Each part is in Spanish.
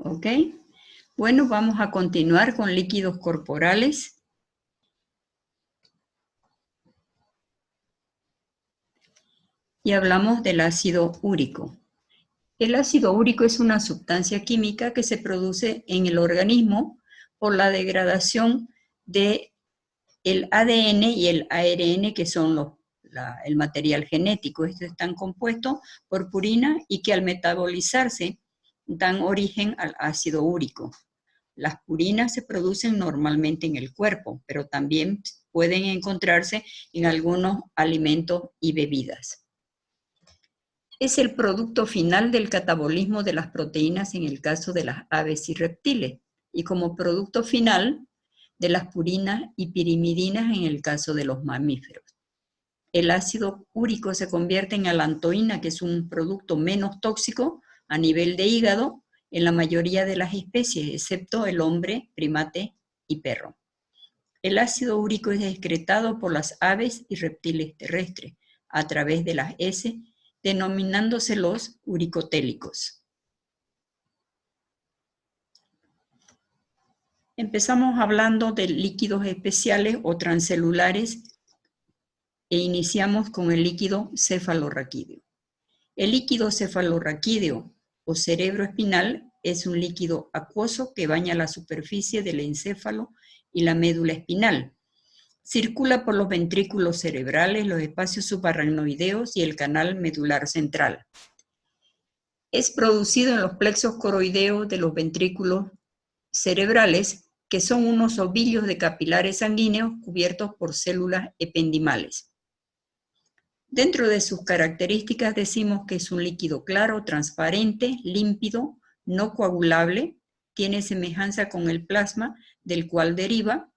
¿Ok? Bueno, vamos a continuar con líquidos corporales. Y hablamos del ácido úrico. El ácido úrico es una sustancia química que se produce en el organismo por la degradación del ADN y el ARN, que son el material genético. Estos están compuestos por purina y que al metabolizarse dan origen al ácido úrico. Las purinas se producen normalmente en el cuerpo, pero también pueden encontrarse en algunos alimentos y bebidas. Es el producto final del catabolismo de las proteínas en el caso de las aves y reptiles, y como producto final de las purinas y pirimidinas en el caso de los mamíferos. El ácido úrico se convierte en alantoína, que es un producto menos tóxico a nivel de hígado en la mayoría de las especies, excepto el hombre, primate y perro. El ácido úrico es excretado por las aves y reptiles terrestres a través de las heces, denominándose uricotélicos. Empezamos hablando de líquidos especiales o transcelulares e iniciamos con el líquido cefalorraquídeo. El líquido cefalorraquídeo o cerebro espinal es un líquido acuoso que baña la superficie del encéfalo y la médula espinal. Circula por los ventrículos cerebrales, los espacios subaracnoideos y el canal medular central. Es producido en los plexos coroideos de los ventrículos cerebrales, que son unos ovillos de capilares sanguíneos cubiertos por células ependimales. Dentro de sus características decimos que es un líquido claro, transparente, límpido, no coagulable, tiene semejanza con el plasma del cual deriva,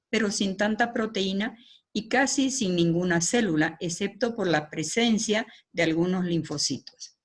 pero sin tanta proteína y casi sin ninguna célula, excepto por la presencia de algunos linfocitos.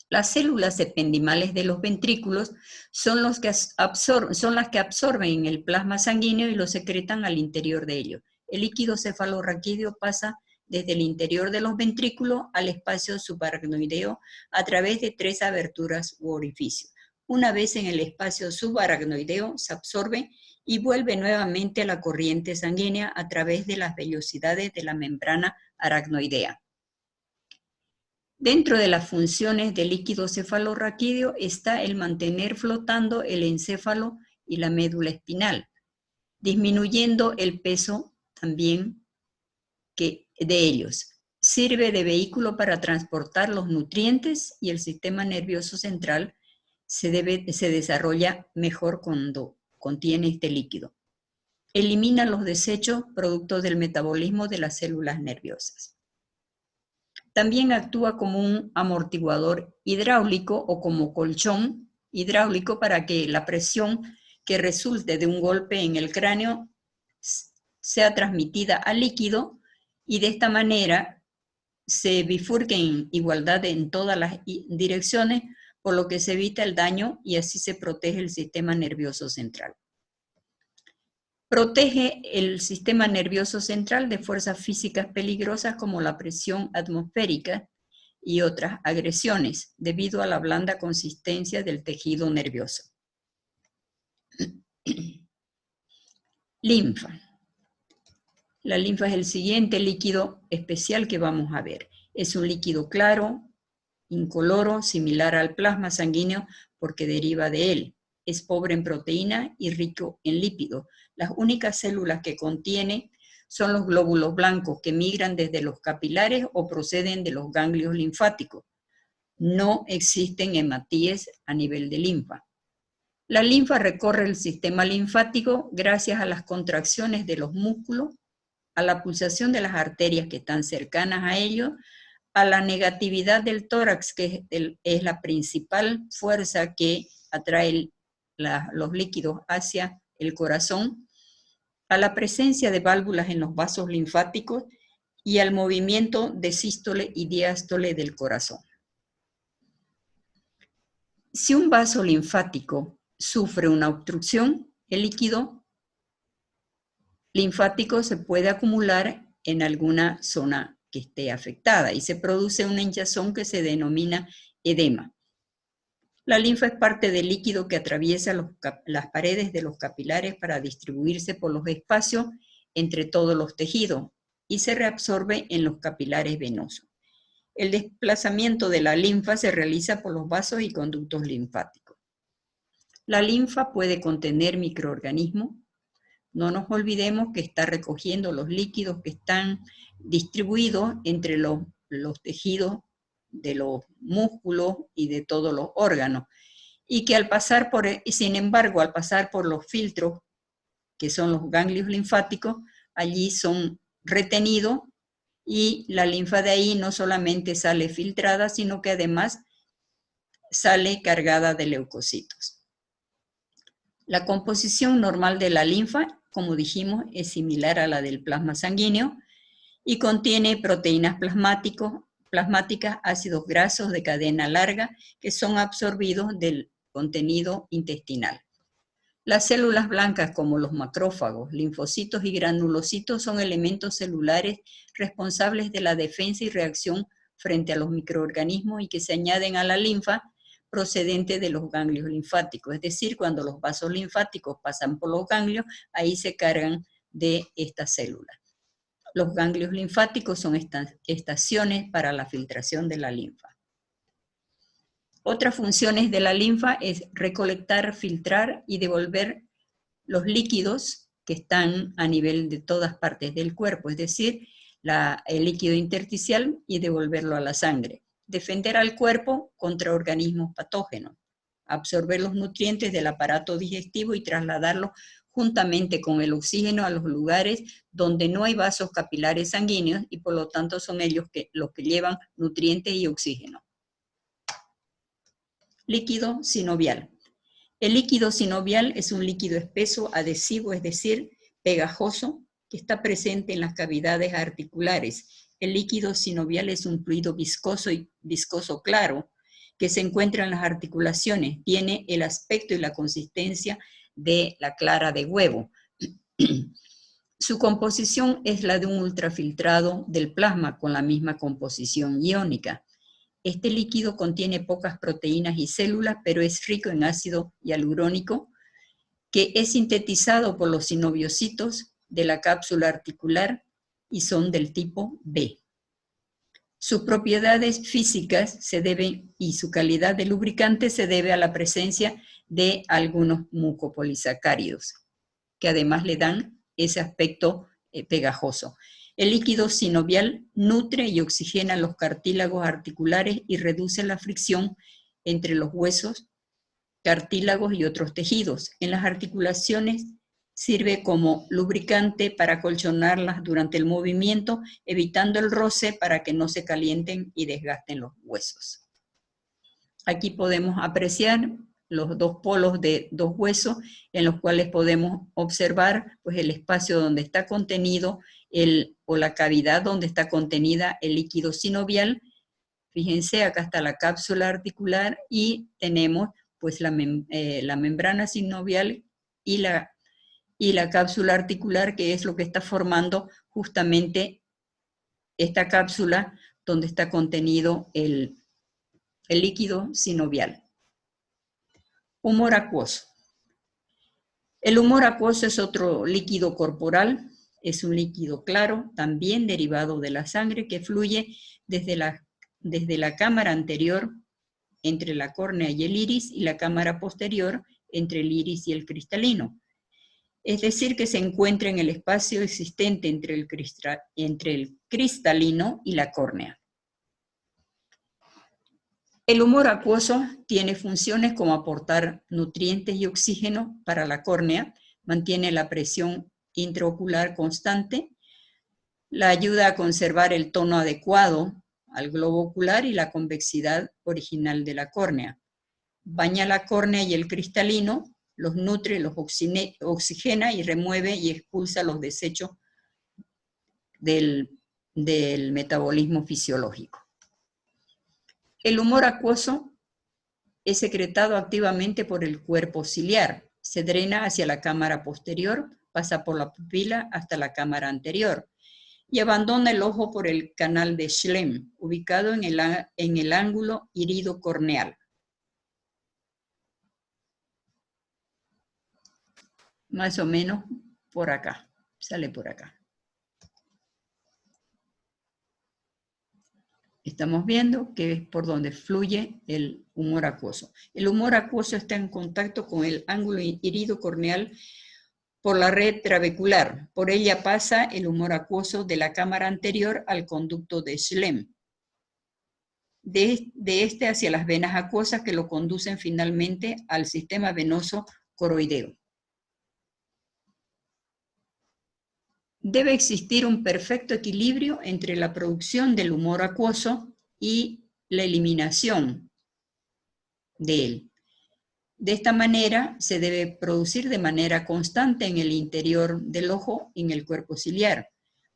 Las células ependimales de los ventrículos son las que absorben el plasma sanguíneo y lo secretan al interior de ellos. El líquido cefalorraquídeo pasa desde el interior de los ventrículos al espacio subaracnoideo a través de 3 aberturas u orificios. Una vez en el espacio subaracnoideo se absorbe y vuelve nuevamente a la corriente sanguínea a través de las vellosidades de la membrana aracnoidea. Dentro de las funciones del líquido cefalorraquídeo está el mantener flotando el encéfalo y la médula espinal, disminuyendo el peso también de ellos. Sirve de vehículo para transportar los nutrientes y el sistema nervioso central se desarrolla mejor cuando contiene este líquido. Elimina los desechos producto del metabolismo de las células nerviosas. También actúa como un amortiguador hidráulico o como colchón hidráulico para que la presión que resulte de un golpe en el cráneo sea transmitida al líquido y de esta manera se bifurque en igualdad en todas las direcciones, por lo que se evita el daño y así se protege el sistema nervioso central. Protege el sistema nervioso central de fuerzas físicas peligrosas como la presión atmosférica y otras agresiones, debido a la blanda consistencia del tejido nervioso. Linfa. La linfa es el siguiente líquido especial que vamos a ver. Es un líquido claro, incoloro, similar al plasma sanguíneo porque deriva de él. Es pobre en proteína y rico en lípidos. Las únicas células que contiene son los glóbulos blancos que migran desde los capilares o proceden de los ganglios linfáticos. No existen hematíes a nivel de linfa. La linfa recorre el sistema linfático gracias a las contracciones de los músculos, a la pulsación de las arterias que están cercanas a ellos, a la negatividad del tórax, que es la principal fuerza que atrae los líquidos hacia el corazón, a la presencia de válvulas en los vasos linfáticos y al movimiento de sístole y diástole del corazón. Si un vaso linfático sufre una obstrucción, el líquido linfático se puede acumular en alguna zona que esté afectada y se produce una hinchazón que se denomina edema. La linfa es parte del líquido que atraviesa las paredes de los capilares para distribuirse por los espacios entre todos los tejidos y se reabsorbe en los capilares venosos. El desplazamiento de la linfa se realiza por los vasos y conductos linfáticos. La linfa puede contener microorganismos. No nos olvidemos que está recogiendo los líquidos que están distribuidos entre los tejidos de los músculos y de todos los órganos, y que sin embargo, al pasar por los filtros, que son los ganglios linfáticos, allí son retenidos y la linfa de ahí no solamente sale filtrada, sino que además sale cargada de leucocitos. La composición normal de la linfa, como dijimos, es similar a la del plasma sanguíneo y contiene proteínas plasmáticas, ácidos grasos de cadena larga que son absorbidos del contenido intestinal. Las células blancas como los macrófagos, linfocitos y granulocitos son elementos celulares responsables de la defensa y reacción frente a los microorganismos y que se añaden a la linfa procedente de los ganglios linfáticos. Es decir, cuando los vasos linfáticos pasan por los ganglios, ahí se cargan de estas células. Los ganglios linfáticos son estaciones para la filtración de la linfa. Otras funciones de la linfa es recolectar, filtrar y devolver los líquidos que están a nivel de todas partes del cuerpo, es decir, el líquido intersticial y devolverlo a la sangre. Defender al cuerpo contra organismos patógenos. Absorber los nutrientes del aparato digestivo y trasladarlos juntamente con el oxígeno a los lugares donde no hay vasos capilares sanguíneos y por lo tanto son ellos los que llevan nutrientes y oxígeno. Líquido sinovial. El líquido sinovial es un líquido espeso, adhesivo, es decir, pegajoso, que está presente en las cavidades articulares. El líquido sinovial es un fluido viscoso claro que se encuentra en las articulaciones. Tiene el aspecto y la consistencia de la clara de huevo. Su composición es la de un ultrafiltrado del plasma con la misma composición iónica. Este líquido contiene pocas proteínas y células, pero es rico en ácido hialurónico, que es sintetizado por los sinoviocitos de la cápsula articular y son del tipo B. Sus propiedades físicas y su calidad de lubricante se debe a la presencia de algunos mucopolisacáridos, que además le dan ese aspecto pegajoso. El líquido sinovial nutre y oxigena los cartílagos articulares y reduce la fricción entre los huesos, cartílagos y otros tejidos. En las articulaciones sirve como lubricante para acolchonarlas durante el movimiento, evitando el roce para que no se calienten y desgasten los huesos. Aquí podemos apreciar los dos polos de dos huesos en los cuales podemos observar pues, el espacio donde está contenido o la cavidad donde está contenida el líquido sinovial. Fíjense, acá está la cápsula articular y tenemos pues la membrana sinovial y la cápsula articular, que es lo que está formando justamente esta cápsula donde está contenido el líquido sinovial. Humor acuoso. El humor acuoso es otro líquido corporal, es un líquido claro, también derivado de la sangre, que fluye desde la cámara anterior entre la córnea y el iris y la cámara posterior entre el iris y el cristalino. Es decir, que se encuentra en el espacio existente entre el cristalino y la córnea. El humor acuoso tiene funciones como aportar nutrientes y oxígeno para la córnea, mantiene la presión intraocular constante, la ayuda a conservar el tono adecuado al globo ocular y la convexidad original de la córnea. Baña la córnea y el cristalino, los nutre, los oxigena y remueve y expulsa los desechos del metabolismo fisiológico. El humor acuoso es secretado activamente por el cuerpo ciliar, se drena hacia la cámara posterior, pasa por la pupila hasta la cámara anterior y abandona el ojo por el canal de Schlemm, ubicado en el ángulo irido corneal. más o menos por acá, sale por acá. Estamos viendo que es por donde fluye el humor acuoso. El humor acuoso está en contacto con el ángulo iridocorneal por la red trabecular. Por ella pasa el humor acuoso de la cámara anterior al conducto de Schlemm. De este hacia las venas acuosas que lo conducen finalmente al sistema venoso coroideo. Debe existir un perfecto equilibrio entre la producción del humor acuoso y la eliminación de él. De esta manera, se debe producir de manera constante en el interior del ojo y en el cuerpo ciliar,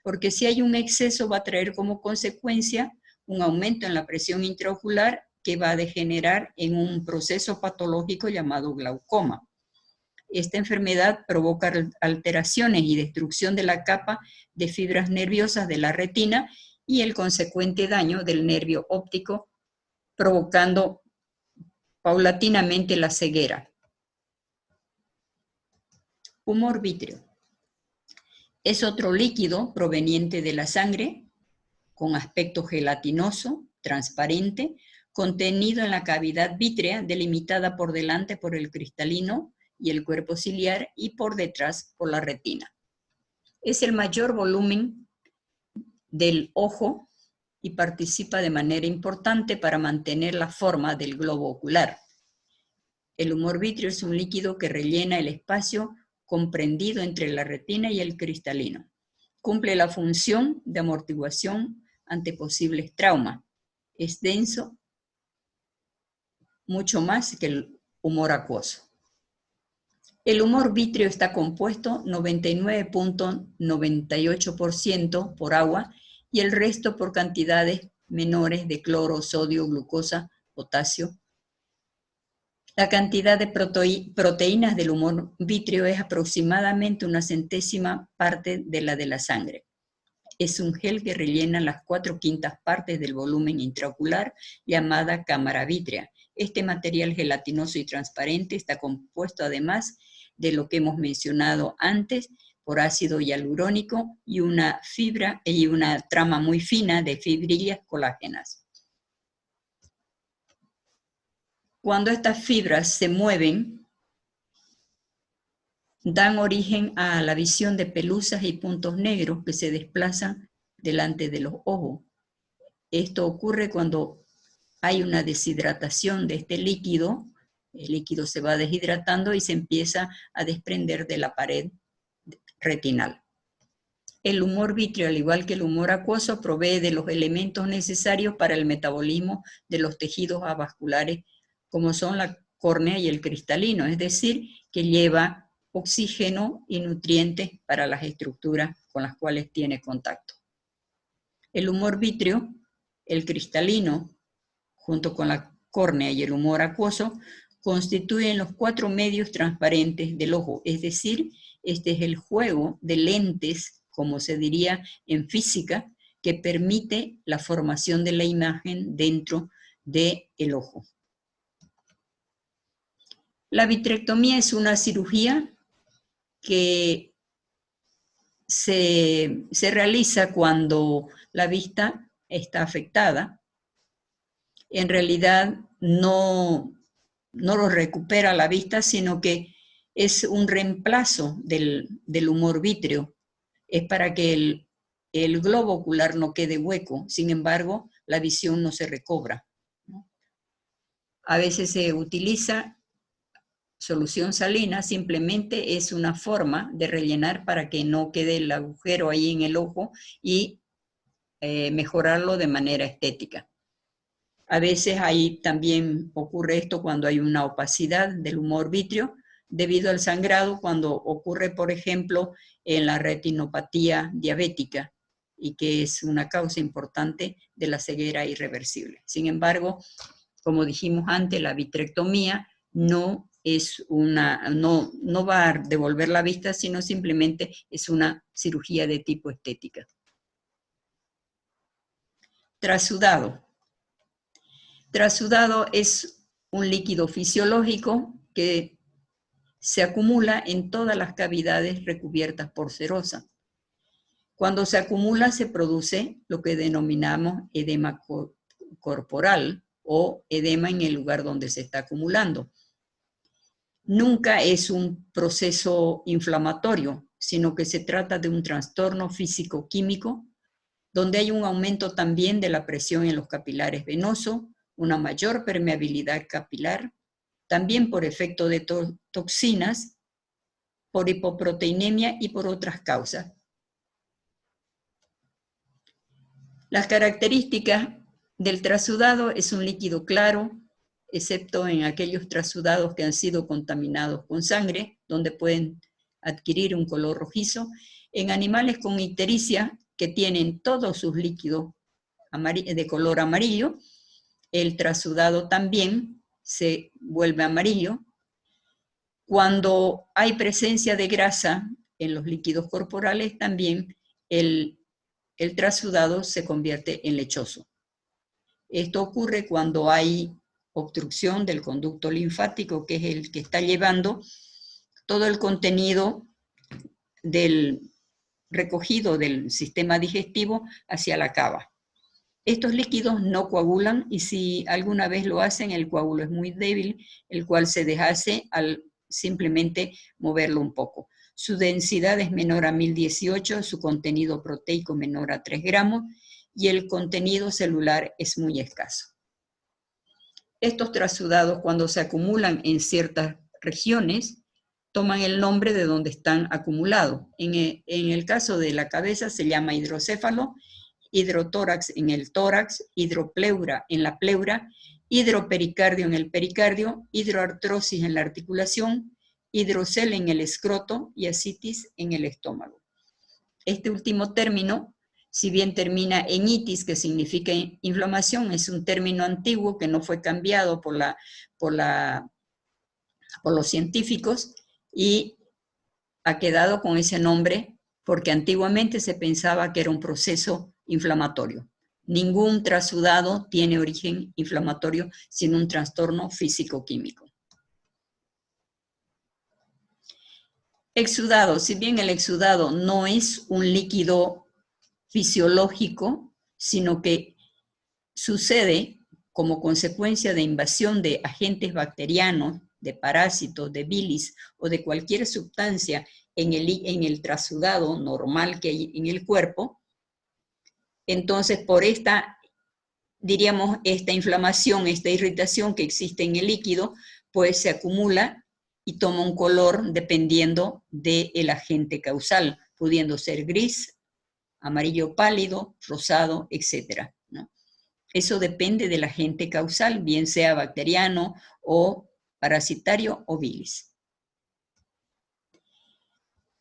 porque si hay un exceso va a traer como consecuencia un aumento en la presión intraocular que va a degenerar en un proceso patológico llamado glaucoma. Esta enfermedad provoca alteraciones y destrucción de la capa de fibras nerviosas de la retina y el consecuente daño del nervio óptico, provocando paulatinamente la ceguera. Humor vítreo. Es otro líquido proveniente de la sangre, con aspecto gelatinoso, transparente, contenido en la cavidad vítrea, delimitada por delante por el cristalino y el cuerpo ciliar y por detrás por la retina. Es el mayor volumen del ojo y participa de manera importante para mantener la forma del globo ocular. El humor vítreo es un líquido que rellena el espacio comprendido entre la retina y el cristalino. Cumple la función de amortiguación ante posibles traumas. Es denso, mucho más que el humor acuoso. El humor vítreo está compuesto 99.98% por agua y el resto por cantidades menores de cloro, sodio, glucosa, potasio. La cantidad de proteínas del humor vítreo es aproximadamente 1/100ª parte de la de la sangre. Es un gel que rellena las 4/5 partes del volumen intraocular, llamada cámara vítrea. Este material gelatinoso y transparente está compuesto además de lo que hemos mencionado antes, por ácido hialurónico y una fibra y una trama muy fina de fibrillas colágenas. Cuando estas fibras se mueven, dan origen a la visión de pelusas y puntos negros que se desplazan delante de los ojos. Esto ocurre cuando hay una deshidratación de este líquido, el líquido se va deshidratando y se empieza a desprender de la pared retinal. El humor vítreo, al igual que el humor acuoso, provee de los elementos necesarios para el metabolismo de los tejidos avasculares, como son la córnea y el cristalino, es decir, que lleva oxígeno y nutrientes para las estructuras con las cuales tiene contacto. El humor vítreo, el cristalino, junto con la córnea y el humor acuoso, constituyen los 4 medios transparentes del ojo, es decir, este es el juego de lentes, como se diría en física, que permite la formación de la imagen dentro del ojo. La vitrectomía es una cirugía que se realiza cuando la vista está afectada. En realidad no lo recupera la vista, sino que es un reemplazo del humor vítreo. Es para que el globo ocular no quede hueco, sin embargo, la visión no se recobra, ¿no? A veces se utiliza solución salina, simplemente es una forma de rellenar para que no quede el agujero ahí en el ojo y mejorarlo de manera estética. A veces ahí también ocurre esto cuando hay una opacidad del humor vítreo debido al sangrado, cuando ocurre, por ejemplo, en la retinopatía diabética y que es una causa importante de la ceguera irreversible. Sin embargo, como dijimos antes, la vitrectomía no va a devolver la vista, sino simplemente es una cirugía de tipo estética. Trasudado. Trasudado es un líquido fisiológico que se acumula en todas las cavidades recubiertas por serosa. Cuando se acumula se produce lo que denominamos edema corporal o edema en el lugar donde se está acumulando. Nunca es un proceso inflamatorio, sino que se trata de un trastorno físico-químico donde hay un aumento también de la presión en los capilares venosos, una mayor permeabilidad capilar, también por efecto de toxinas, por hipoproteinemia y por otras causas. Las características del trasudado es un líquido claro, excepto en aquellos trasudados que han sido contaminados con sangre, donde pueden adquirir un color rojizo. En animales con ictericia, que tienen todos sus líquidos de color amarillo, el trasudado también se vuelve amarillo. Cuando hay presencia de grasa en los líquidos corporales, también el trasudado se convierte en lechoso. Esto ocurre cuando hay obstrucción del conducto linfático, que es el que está llevando todo el contenido recogido del sistema digestivo hacia la cava. Estos líquidos no coagulan y si alguna vez lo hacen, el coágulo es muy débil, el cual se deshace al simplemente moverlo un poco. Su densidad es menor a 1018, su contenido proteico menor a 3 gramos y el contenido celular es muy escaso. Estos trasudados, cuando se acumulan en ciertas regiones, toman el nombre de donde están acumulados. En el caso de la cabeza se llama hidrocéfalo, hidrotórax en el tórax, hidropleura en la pleura, hidropericardio en el pericardio, hidroartrosis en la articulación, hidrocele en el escroto y ascitis en el estómago. Este último término, si bien termina en itis, que significa inflamación, es un término antiguo que no fue cambiado por los científicos y ha quedado con ese nombre porque antiguamente se pensaba que era un proceso inflamatorio. Ningún trasudado tiene origen inflamatorio, sino un trastorno físico-químico. Exudado. Si bien el exudado no es un líquido fisiológico, sino que sucede como consecuencia de invasión de agentes bacterianos, de parásitos, de bilis o de cualquier sustancia en el trasudado normal que hay en el cuerpo, entonces por esta inflamación, esta irritación que existe en el líquido, pues se acumula y toma un color dependiendo del agente causal, pudiendo ser gris, amarillo pálido, rosado, etc., ¿no? Eso depende del agente causal, bien sea bacteriano o parasitario o bilis.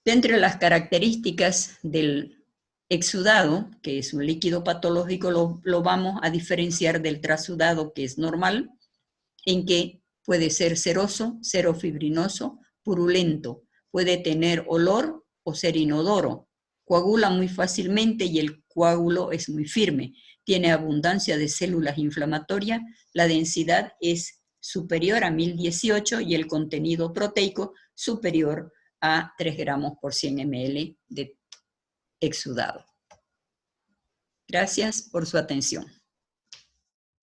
Dentro de las características del exudado, que es un líquido patológico, lo vamos a diferenciar del trasudado, que es normal, en que puede ser ceroso, serofibrinoso, purulento, puede tener olor o ser inodoro, coagula muy fácilmente y el coágulo es muy firme, tiene abundancia de células inflamatorias, la densidad es superior a 1018 y el contenido proteico superior a 3 gramos por 100 ml de exudado. Gracias por su atención.